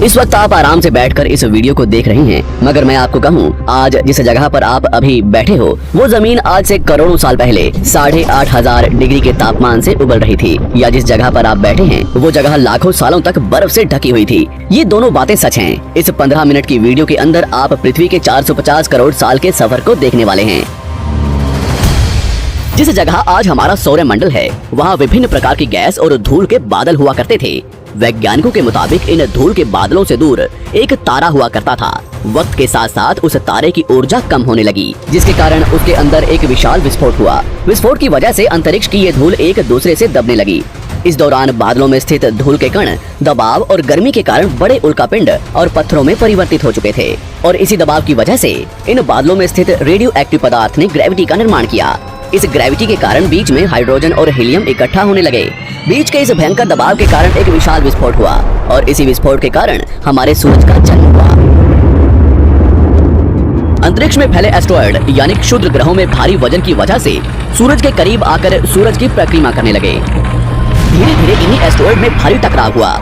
इस वक्त आप आराम से बैठकर इस वीडियो को देख रहे हैं, मगर मैं आपको कहूँ, आज जिस जगह पर आप अभी बैठे हो वो जमीन आज से करोड़ों साल पहले 8,500 डिग्री के तापमान से उबल रही थी, या जिस जगह पर आप बैठे हैं वो जगह लाखों सालों तक बर्फ से ढकी हुई थी। ये दोनों बातें सच हैं। इस 15 मिनट की वीडियो के अंदर आप पृथ्वी के 450 करोड़ साल के सफर को देखने वाले हैं। जिस जगह आज हमारा सौरमंडल है, वहाँ विभिन्न प्रकार की गैस और धूल के बादल हुआ करते थे। वैज्ञानिकों के मुताबिक इन धूल के बादलों से दूर एक तारा हुआ करता था। वक्त के साथ साथ उस तारे की ऊर्जा कम होने लगी, जिसके कारण उसके अंदर एक विशाल विस्फोट हुआ। विस्फोट की वजह से अंतरिक्ष की ये धूल एक दूसरे से दबने लगी। इस दौरान बादलों में स्थित धूल के कण दबाव और गर्मी के कारण बड़े उल्कापिंड और पत्थरों में परिवर्तित हो चुके थे, और इसी दबाव की वजह से इन बादलों में स्थित रेडियो एक्टिव पदार्थ ने ग्रेविटी का निर्माण किया। इस ग्रेविटी के कारण बीच में हाइड्रोजन और हीलियम इकट्ठा होने लगे। बीच के इस भयंकर दबाव के कारण एक विशाल विस्फोट हुआ, और इसी विस्फोट के कारण हमारे सूरज का जन्म हुआ। अंतरिक्ष में फैले एस्टेरॉयड यानी क्षुद्र ग्रहों में भारी वजन की वजह से सूरज के करीब आकर सूरज की परिक्रमा करने लगे। धीरे धीरे इन्हीं एस्टेरॉयड में भारी टकराव हुआ,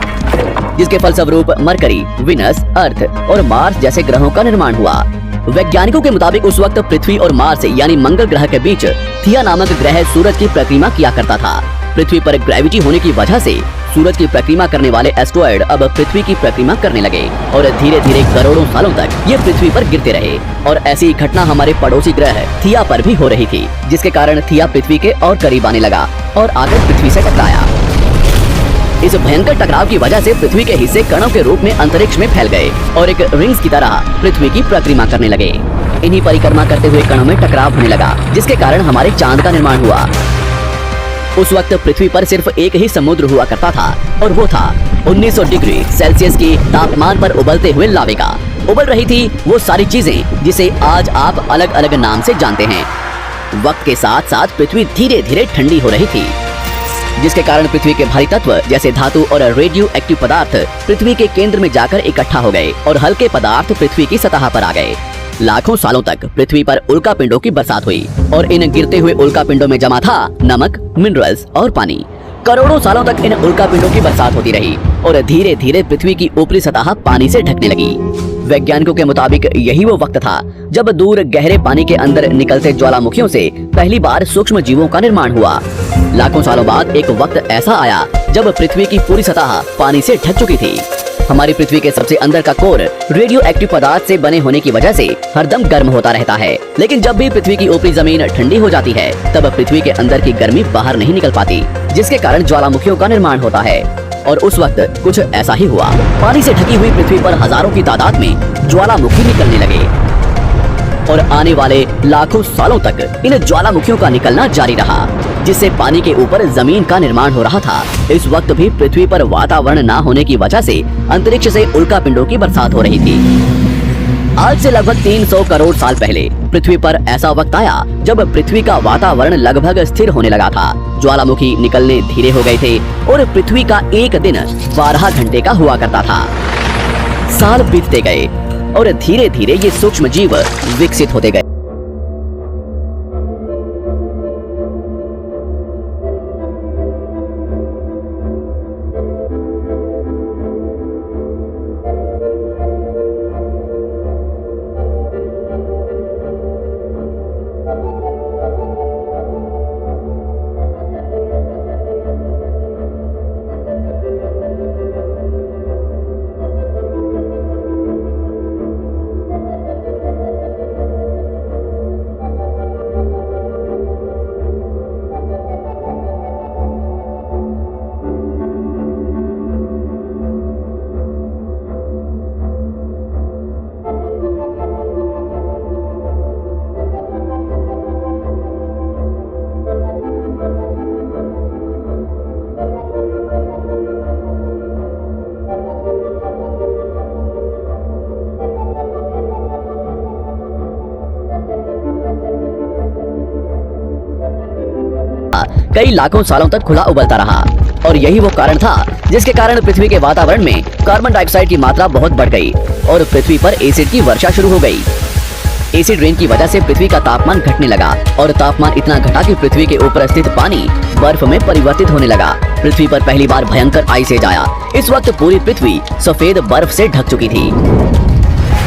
जिसके फलस्वरूप मरकरी, विनस, अर्थ और मार्स जैसे ग्रहों का निर्माण हुआ। वैज्ञानिकों के मुताबिक उस वक्त पृथ्वी और मार्स यानी मंगल ग्रह के बीच थिया नामक ग्रह सूरज की परिक्रमा किया करता था। पृथ्वी पर ग्रेविटी होने की वजह से सूरज की परिक्रमा करने वाले एस्टेरॉयड अब पृथ्वी की परिक्रमा करने लगे, और धीरे धीरे करोड़ों सालों तक ये पृथ्वी पर गिरते रहे। और ऐसी घटना हमारे पड़ोसी ग्रह थिया पर भी हो रही थी, जिसके कारण थिया पृथ्वी के और करीब आने लगा और आकर पृथ्वी से टकराया। इस भयंकर टकराव की वजह से पृथ्वी के हिस्से कणों के रूप में अंतरिक्ष में फैल गए और एक रिंग्स की तरह पृथ्वी की परिक्रमा करने लगे। इन्हीं परिक्रमा करते हुए कणों में टकराव होने लगा, जिसके कारण हमारे चांद का निर्माण हुआ। उस वक्त पृथ्वी पर सिर्फ एक ही समुद्र हुआ करता था, और वो था 1900 डिग्री सेल्सियस की तापमान पर उबलते हुए लावे का। उबल रही थी वो सारी चीजें जिसे आज आप अलग अलग नाम से जानते हैं। वक्त के साथ साथ पृथ्वी धीरे धीरे ठंडी हो रही थी, जिसके कारण पृथ्वी के भारी तत्व जैसे धातु और रेडियो एक्टिव पदार्थ पृथ्वी के केंद्र में जाकर इकट्ठा हो गए, और हल्के पदार्थ पृथ्वी की सतह पर आ गए। लाखों सालों तक पृथ्वी पर उल्कापिंडों की बरसात हुई, और इन गिरते हुए उल्कापिंडों में जमा था नमक, मिनरल्स और पानी। करोड़ों सालों तक इन उल्कापिंडों की बरसात होती रही, और धीरे धीरे पृथ्वी की ऊपरी सतह पानी से ढकने लगी। वैज्ञानिकों के मुताबिक यही वो वक्त था जब दूर गहरे पानी के अंदर निकलते ज्वालामुखियों से पहली बार सूक्ष्म जीवों का निर्माण हुआ। लाखों सालों बाद एक वक्त ऐसा आया जब पृथ्वी की पूरी सतह पानी से ढक चुकी थी। हमारी पृथ्वी के सबसे अंदर का कोर रेडियो एक्टिव पदार्थ से बने होने की वजह से हरदम गर्म होता रहता है, लेकिन जब भी पृथ्वी की ऊपरी जमीन ठंडी हो जाती है, तब पृथ्वी के अंदर की गर्मी बाहर नहीं निकल पाती, जिसके कारण ज्वालामुखियों का निर्माण होता है। और उस वक्त कुछ ऐसा ही हुआ। पानी से ढकी हुई पृथ्वी पर हजारों की तादाद में ज्वालामुखी निकलने लगे, और आने वाले लाखों सालों तक इन ज्वालामुखियों का निकलना जारी रहा, जिससे पानी के ऊपर जमीन का निर्माण हो रहा था। इस वक्त भी पृथ्वी पर वातावरण न होने की वजह से अंतरिक्ष से उल्कापिंडों की बरसात हो रही थी। आज से लगभग 300 करोड़ साल पहले पृथ्वी पर ऐसा वक्त आया जब पृथ्वी का वातावरण लगभग स्थिर होने लगा था। ज्वालामुखी निकलने धीरे हो गए थे, और पृथ्वी का एक दिन 12 घंटे का हुआ करता था। साल बीतते गए, और धीरे धीरे ये सूक्ष्म जीव विकसित होते गए। कई लाखों सालों तक खुला उबलता रहा, और यही वो कारण था जिसके कारण पृथ्वी के वातावरण में कार्बन डाइऑक्साइड की मात्रा बहुत बढ़ गई और पृथ्वी पर एसिड की वर्षा शुरू हो गई। एसिड रेन की वजह से पृथ्वी का तापमान घटने लगा और तापमान इतना घटा कि पृथ्वी के ऊपर स्थित पानी बर्फ में परिवर्तित होने लगा। पृथ्वी पर पहली बार भयंकर आइस एज आया। इस वक्त पूरी पृथ्वी सफेद बर्फ से ढक चुकी थी।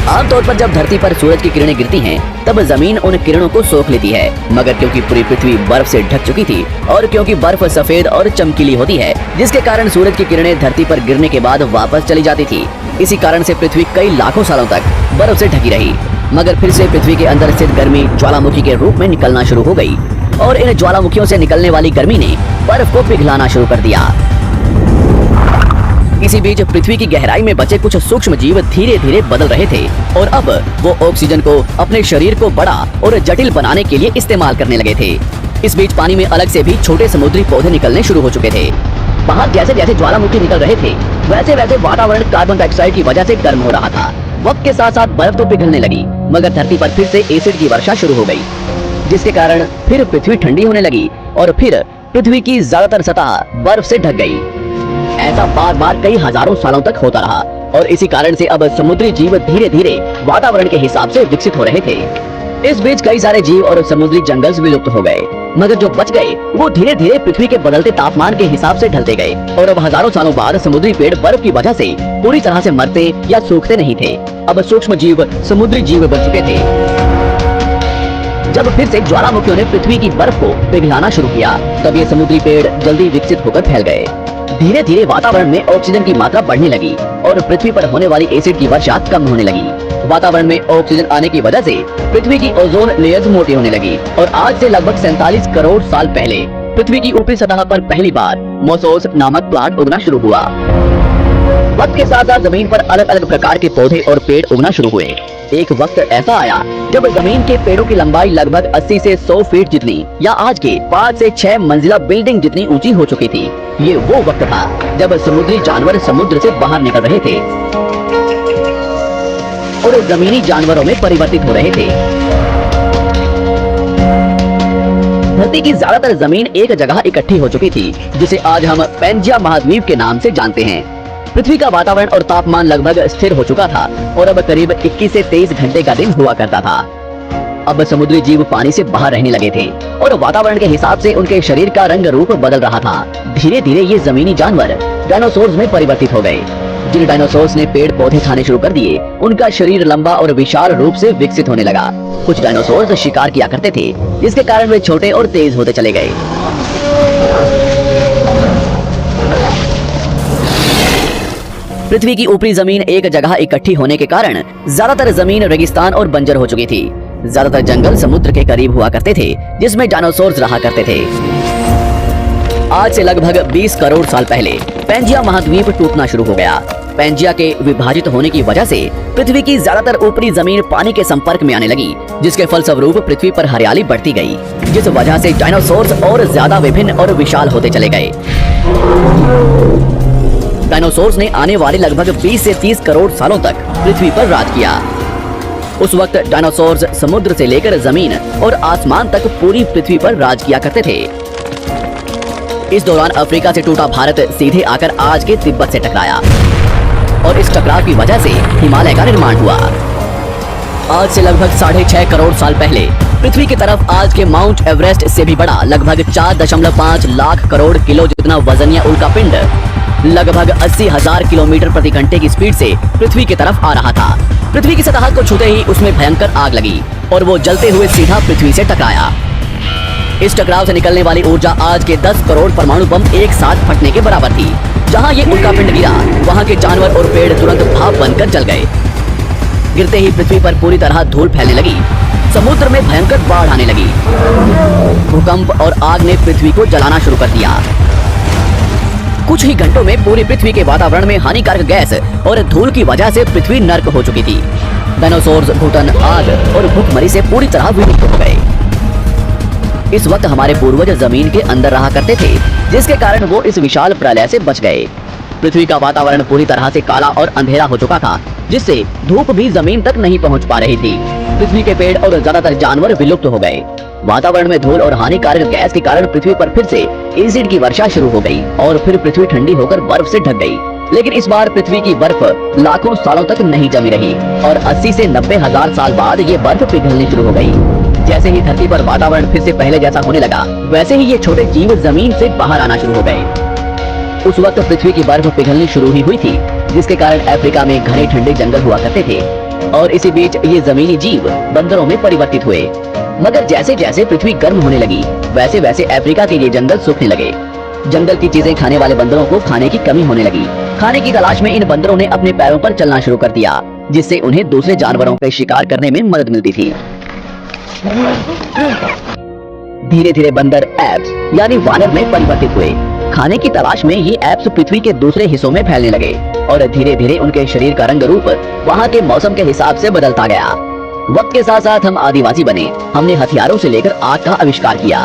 आमतौर पर जब धरती पर सूरज की किरणें गिरती हैं, तब जमीन उन किरणों को सोख लेती है, मगर क्योंकि पूरी पृथ्वी बर्फ से ढक चुकी थी और क्योंकि बर्फ सफेद और चमकीली होती है, जिसके कारण सूरज की किरणें धरती पर गिरने के बाद वापस चली जाती थी। इसी कारण से पृथ्वी कई लाखों सालों तक बर्फ से ढकी रही, मगर फिर से पृथ्वी के अंदर स्थित गर्मी ज्वालामुखी के रूप में निकलना शुरू हो गई और इन ज्वालामुखियों से निकलने वाली गर्मी ने बर्फ को पिघलाना शुरू कर दिया। इसी बीच पृथ्वी की गहराई में बचे कुछ सूक्ष्म जीव धीरे धीरे बदल रहे थे और अब वो ऑक्सीजन को अपने शरीर को बड़ा और जटिल बनाने के लिए इस्तेमाल करने लगे थे। इस बीच पानी में अलग से भी छोटे समुद्री पौधे निकलने शुरू हो चुके थे। बाहर जैसे जैसे ज्वालामुखी निकल रहे थे, वैसे वैसे वातावरण कार्बन डाइऑक्साइड की वजह से गर्म हो रहा था। वक्त के साथ साथ बर्फ तो पिघलने लगी, मगर धरती पर फिर से एसिड की वर्षा शुरू हो गई, जिसके कारण फिर पृथ्वी ठंडी होने लगी और फिर पृथ्वी की ज्यादातर सतह बर्फ से ढक गई। ऐसा बार बार कई हजारों सालों तक होता रहा और इसी कारण से अब समुद्री जीव धीरे धीरे वातावरण के हिसाब से विकसित हो रहे थे। इस बीच कई सारे जीव और समुद्री जंगल विलुप्त हो गए, मगर जो बच गए वो धीरे धीरे पृथ्वी के बदलते तापमान के हिसाब से ढलते गए और अब हजारों सालों बाद समुद्री पेड़ बर्फ की वजह से पूरी तरह से मरते या सूखते नहीं थे। अब सूक्ष्म जीव समुद्री जीव बन चुके थे। जब फिर से ज्वालामुखियों ने पृथ्वी की बर्फ को पिघलाना शुरू किया, तब ये समुद्री पेड़ जल्दी विकसित होकर फैल गए। धीरे धीरे वातावरण में ऑक्सीजन की मात्रा बढ़ने लगी और पृथ्वी पर होने वाली एसिड की वर्षा कम होने लगी। वातावरण में ऑक्सीजन आने की वजह से पृथ्वी की ओजोन लेयर्स मोटी होने लगी और आज से लगभग 47 करोड़ साल पहले पृथ्वी की ऊपरी सतह पर पहली बार मोसोस नामक प्लांट उगना शुरू हुआ। वक्त के साथ साथ जमीन पर अलग अलग प्रकार के पौधे और पेड़ उगना शुरू हुए। एक वक्त ऐसा आया जब जमीन के पेड़ों की लंबाई लगभग 80 से 100 फीट जितनी या आज के 5 से 6 मंजिला बिल्डिंग जितनी ऊंची हो चुकी थी। ये वो वक्त था जब समुद्री जानवर समुद्र से बाहर निकल रहे थे और जमीनी जानवरों में परिवर्तित हो रहे थे। धरती की ज्यादातर जमीन एक जगह इकट्ठी हो चुकी थी, जिसे आज हम पैंजिया महाद्वीप के नाम से जानते हैं। पृथ्वी का वातावरण और तापमान लगभग स्थिर हो चुका था और अब करीब 21 से 23 घंटे का दिन हुआ करता था। अब समुद्री जीव पानी से बाहर रहने लगे थे और वातावरण के हिसाब से उनके शरीर का रंग रूप बदल रहा था। धीरे धीरे ये जमीनी जानवर डायनासोर्स में परिवर्तित हो गए। जिन डायनासोर्स ने पेड़ पौधे खाने शुरू कर दिए, उनका शरीर लंबा और विशाल रूप से विकसित होने लगा। कुछ डायनासोर्स शिकार किया करते थे, जिसके कारण वे छोटे और तेज होते चले गए। पृथ्वी की ऊपरी जमीन एक जगह इकट्ठी होने के कारण ज्यादातर जमीन रेगिस्तान और बंजर हो चुकी थी। ज्यादातर जंगल समुद्र के करीब हुआ करते थे, जिसमें डायनासोर्स रहा करते थे। आज से लगभग 20 करोड़ साल पहले पैंजिया महाद्वीप टूटना शुरू हो गया। पैंजिया के विभाजित होने की वजह से पृथ्वी की ज्यादातर ऊपरी जमीन पानी के संपर्क में आने लगी, जिसके फलस्वरूप पृथ्वी पर हरियाली बढ़ती गई, जिस वजह से डायनासोर्स और ज्यादा विभिन्न और विशाल होते चले गए। डायनासोर्स ने आने वाले लगभग 20 से 30 करोड़ सालों तक पृथ्वी पर राज किया। उस वक्त डायनासोर्स समुद्र से लेकर जमीन और आसमान तक पूरी पृथ्वी पर राज किया करते थे। इस दौरान अफ्रीका से टूटा भारत सीधे आकर आज के तिब्बत से टकराया और इस टकराव की वजह से हिमालय का निर्माण हुआ। आज से लगभग 6.5 करोड़ साल पहले पृथ्वी की तरफ आज के माउंट एवरेस्ट से भी बड़ा लगभग 4.5 लाख करोड़ किलो जितना वजनिया उल्कापिंड लगभग 80,000 किलोमीटर प्रति घंटे की स्पीड से पृथ्वी की तरफ आ रहा था। पृथ्वी की सतह को छूते ही उसमें भयंकर आग लगी और वो जलते हुए सीधा पृथ्वी से टकराया। इस टकराव से निकलने वाली ऊर्जा आज के 10 करोड़ परमाणु बम एक साथ फटने के बराबर थी। जहां ये उल्कापिंड गिरा, वहां के जानवर और पेड़ तुरंत भाप बनकर जल गए। गिरते ही पृथ्वी पर पूरी तरह धूल फैलने लगी। समुद्र में भयंकर बाढ़ आने लगी। भूकंप और आग ने पृथ्वी को जलाना शुरू कर दिया। कुछ ही घंटों में पूरी पृथ्वी के वातावरण में हानिकारक गैस और धूल की वजह से पृथ्वी नर्क हो चुकी थी। डायनासोर्स, घुटन, आग और भूखमरी से पूरी तरह विलुप्त हो गए। इस वक्त हमारे पूर्वज जमीन के अंदर रहा करते थे, जिसके कारण वो इस विशाल प्रलय से बच गए। पृथ्वी का वातावरण पूरी तरह से काला और अंधेरा हो चुका था, जिससे धूप भी जमीन तक नहीं पहुंच पा रही थी। पृथ्वी के पेड़ और ज्यादातर जानवर विलुप्त हो गए। वातावरण में धूल और हानिकारक गैस के कारण पृथ्वी पर फिर से एसिड की वर्षा शुरू हो गई और फिर पृथ्वी ठंडी होकर बर्फ से ढक गई। लेकिन इस बार पृथ्वी की बर्फ लाखों सालों तक नहीं जमी रही और 80 से 90 हजार साल बाद ये बर्फ पिघलनी शुरू हो गई। जैसे ही धरती पर वातावरण फिर से पहले जैसा होने लगा, वैसे ही ये छोटे जीव जमीन से बाहर आना शुरू हो गए। उस वक्त पृथ्वी की बर्फ पिघलनी शुरू ही हुई थी, जिसके कारण अफ्रीका में घने ठंडे जंगल हुआ करते थे और इसी बीच ये जमीनी जीव बंदरों में परिवर्तित हुए। मगर जैसे जैसे पृथ्वी गर्म होने लगी, वैसे वैसे अफ्रीका के ये जंगल सूखने लगे। जंगल की चीजें खाने वाले बंदरों को खाने की कमी होने लगी। खाने की तलाश में इन बंदरों ने अपने पैरों पर चलना शुरू कर दिया, जिससे उन्हें दूसरे जानवरों के शिकार करने में मदद मिलती थी। धीरे धीरे बंदर एप्स यानी वानर में परिवर्तित हुए। खाने की तलाश में ये एप्स पृथ्वी के दूसरे हिस्सों में फैलने लगे और धीरे धीरे उनके शरीर का रंग रूप वहाँ के मौसम के हिसाब से बदलता गया। वक्त के साथ साथ हम आदिवासी बने। हमने हथियारों से लेकर आग का आविष्कार किया।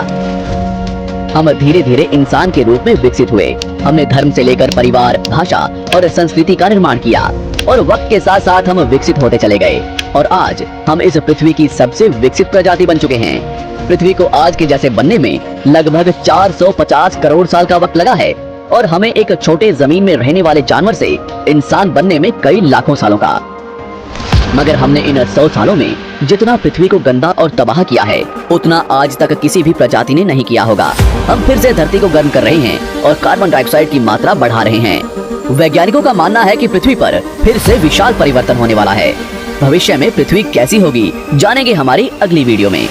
हम धीरे धीरे इंसान के रूप में विकसित हुए। हमने धर्म से लेकर परिवार, भाषा और संस्कृति का निर्माण किया और वक्त के साथ साथ हम विकसित होते चले गए और आज हम इस पृथ्वी की सबसे विकसित प्रजाति बन चुके हैं। पृथ्वी को आज के जैसे बनने में लगभग 450 करोड़ साल का वक्त लगा है और हमें एक छोटे जमीन में रहने वाले जानवर से इंसान बनने में कई लाखों सालों का। मगर हमने इन 100 सालों में जितना पृथ्वी को गंदा और तबाह किया है, उतना आज तक किसी भी प्रजाति ने नहीं किया होगा। हम फिर से धरती को गर्म कर रहे हैं और कार्बन डाइऑक्साइड की मात्रा बढ़ा रहे हैं। वैज्ञानिकों का मानना है कि पृथ्वी पर फिर से विशाल परिवर्तन होने वाला है। भविष्य में पृथ्वी कैसी होगी, जानेंगे हमारी अगली वीडियो में।